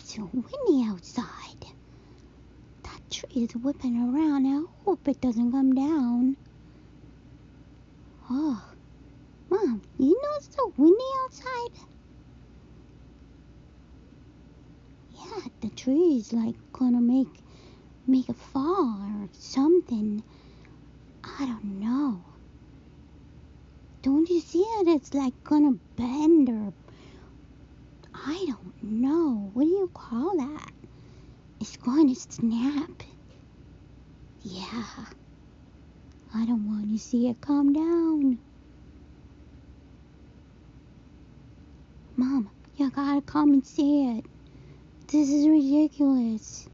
It's windy outside. That tree is whipping around. I hope it doesn't come down. Oh, Mom, you know it's so windy outside? Yeah, the tree is like gonna make a fall or something. I don't know. Don't you see it? It's like gonna bend or I don't know. What do you call that? It's going to snap. Yeah. I don't want to see it come down. Mom, you gotta come and see it. This is ridiculous.